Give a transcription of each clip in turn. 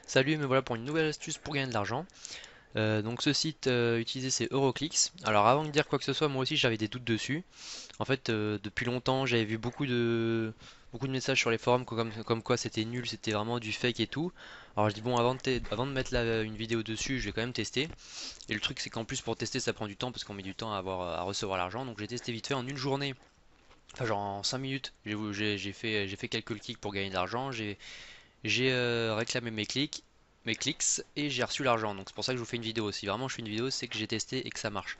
Salut, me voilà pour une nouvelle astuce pour gagner de l'argent. Donc ce site utilisé c'est Euroclix. Alors avant de dire quoi que ce soit, moi aussi j'avais des doutes dessus. En fait, depuis longtemps j'avais vu beaucoup de messages sur les forums comme quoi c'était nul, c'était vraiment du fake et tout. Alors je dis bon, avant de mettre une vidéo dessus, je vais quand même tester. Et le truc c'est qu'en plus pour tester ça prend du temps parce qu'on met du temps à recevoir l'argent. Donc j'ai testé vite fait en une journée, enfin genre en 5 minutes. J'ai fait quelques clics pour gagner de l'argent. J'ai réclamé mes clics et j'ai reçu l'argent. Donc c'est pour ça que je vous fais une vidéo. Si vraiment je fais une vidéo, c'est que j'ai testé et que ça marche.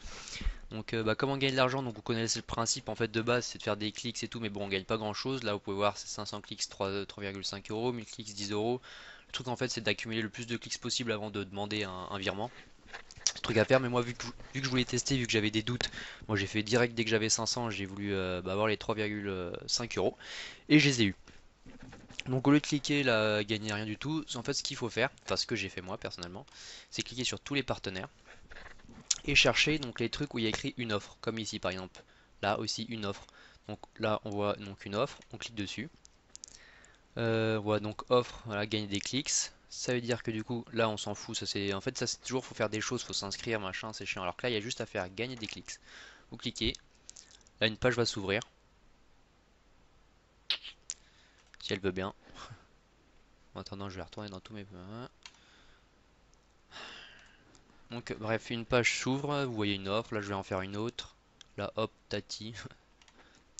Donc comment gagner de l'argent? Donc vous connaissez le principe en fait de base, c'est de faire des clics et tout, mais bon on gagne pas grand chose. Là vous pouvez voir c'est 500 clics 3,5 euros, 1000 clics 10 euros. Le truc en fait c'est d'accumuler le plus de clics possible avant de demander un virement. C'est truc à faire, mais moi vu que je voulais tester, vu que j'avais des doutes, moi j'ai fait direct dès que j'avais 500, j'ai voulu avoir les 3,5 euros et je les ai eu. Donc au lieu de cliquer là, gagner rien du tout, en fait ce qu'il faut faire, enfin ce que j'ai fait moi personnellement, c'est cliquer sur tous les partenaires et chercher donc les trucs où il y a écrit une offre, comme ici par exemple. Là aussi une offre. Donc là on voit donc une offre, on clique dessus. On voit donc offre, voilà, gagner des clics. Ça veut dire que du coup là on s'en fout, ça c'est en fait ça c'est toujours faut faire des choses, faut s'inscrire machin, c'est chiant. Alors que là il y a juste à faire gagner des clics. Vous cliquez, là une page va s'ouvrir, si elle veut bien. En attendant je vais retourner dans tous mes. Donc bref, une page s'ouvre, vous voyez une offre, là je vais en faire une autre. Là hop, tati,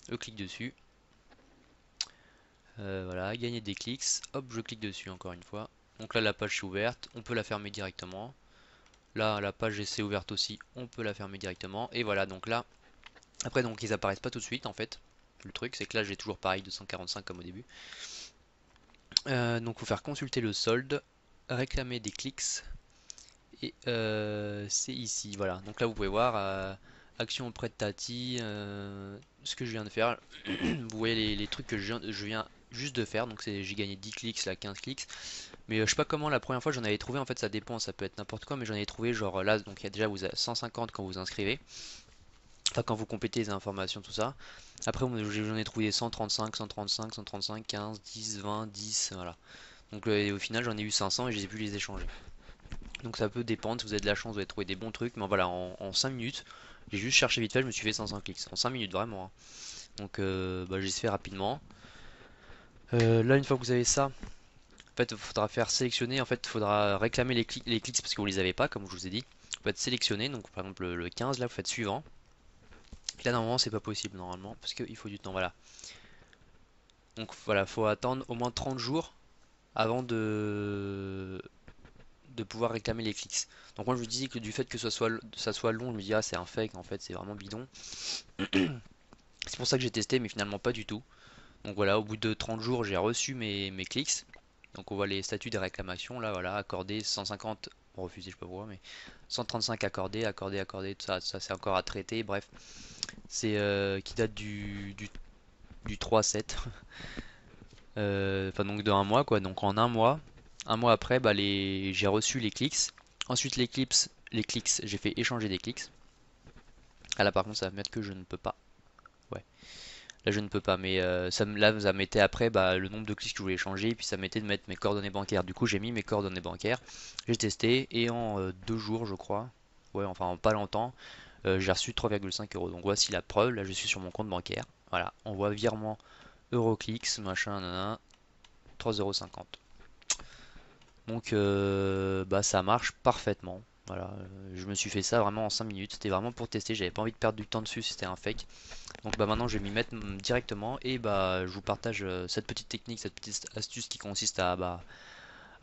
je clique dessus. Voilà, gagner des clics, hop, je clique dessus encore une fois. Donc là la page est ouverte, on peut la fermer directement. Là la page est ouverte aussi, on peut la fermer directement. Et voilà, donc là, après donc ils apparaissent pas tout de suite en fait. Le truc c'est que là j'ai toujours pareil 245 comme au début. Donc faut faire consulter le solde, réclamer des clics. Et c'est ici, voilà. Donc là vous pouvez voir action auprès de Tati, ce que je viens de faire. Vous voyez les trucs que je viens juste de faire. Donc j'ai gagné 10 clics, là 15 clics. Mais je sais pas comment la première fois j'en avais trouvé. En fait ça dépend, ça peut être n'importe quoi. Mais j'en ai trouvé genre là, donc il y a déjà vous avez 150 quand vous inscrivez. Enfin quand vous complétez les informations, tout ça. Après j'en ai trouvé 135, 135, 135, 15, 10, 20, 10, voilà. Donc au final j'en ai eu 500 et j'ai pu les échanger. Donc ça peut dépendre, si vous avez de la chance, vous allez trouver des bons trucs. Mais voilà, en 5 minutes, j'ai juste cherché vite fait, je me suis fait 500 clics. En 5 minutes, vraiment, hein. Donc j'ai fait rapidement. Là, une fois que vous avez ça, en fait, il faudra faire sélectionner. En fait, il faudra réclamer les clics parce que vous les avez pas, comme je vous ai dit. Vous faites sélectionner. Donc par exemple, le 15, là, vous faites suivant. Là, normalement, c'est pas possible, normalement, parce qu'il faut du temps. Voilà. Donc voilà, faut attendre au moins 30 jours avant de pouvoir réclamer les clics. Donc moi je vous disais que du fait que ça soit long, je me dis ah c'est un fake en fait c'est vraiment bidon. C'est pour ça que j'ai testé mais finalement pas du tout. Donc voilà au bout de 30 jours j'ai reçu mes clics. Donc on voit les statuts des réclamations là voilà accordé 150 refusé je sais pas pourquoi mais 135 accordé accordé accordé tout ça c'est encore à traiter bref c'est qui date du 3-7 enfin donc de un mois quoi donc en un mois après bah j'ai reçu les clics. Ensuite les clics, j'ai fait échanger des clics. Ah là par contre ça va mettre que je ne peux pas. Ouais, là je ne peux pas, mais là ça mettait après bah, le nombre de clics que je voulais échanger, et puis ça mettait de mettre mes coordonnées bancaires. Du coup j'ai mis mes coordonnées bancaires, j'ai testé, et en 2 jours je crois, ouais enfin en pas longtemps, j'ai reçu 3,5 euros. Donc voici la preuve, là je suis sur mon compte bancaire. Voilà, on voit virement Euroclix, machin, nanana, 3,50 €. Donc bah ça marche parfaitement. Voilà, je me suis fait ça vraiment en 5 minutes. C'était vraiment pour tester, j'avais pas envie de perdre du temps dessus si c'était un fake. Donc bah maintenant je vais m'y mettre directement et bah je vous partage cette petite technique, cette petite astuce qui consiste à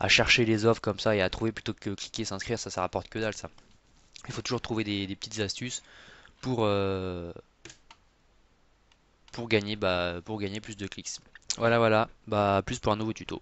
chercher les offres comme ça et à trouver plutôt que cliquer s'inscrire, ça rapporte que dalle ça. Il faut toujours trouver des petites astuces pour, euh, pour gagner plus de clics. Voilà voilà, bah plus pour un nouveau tuto.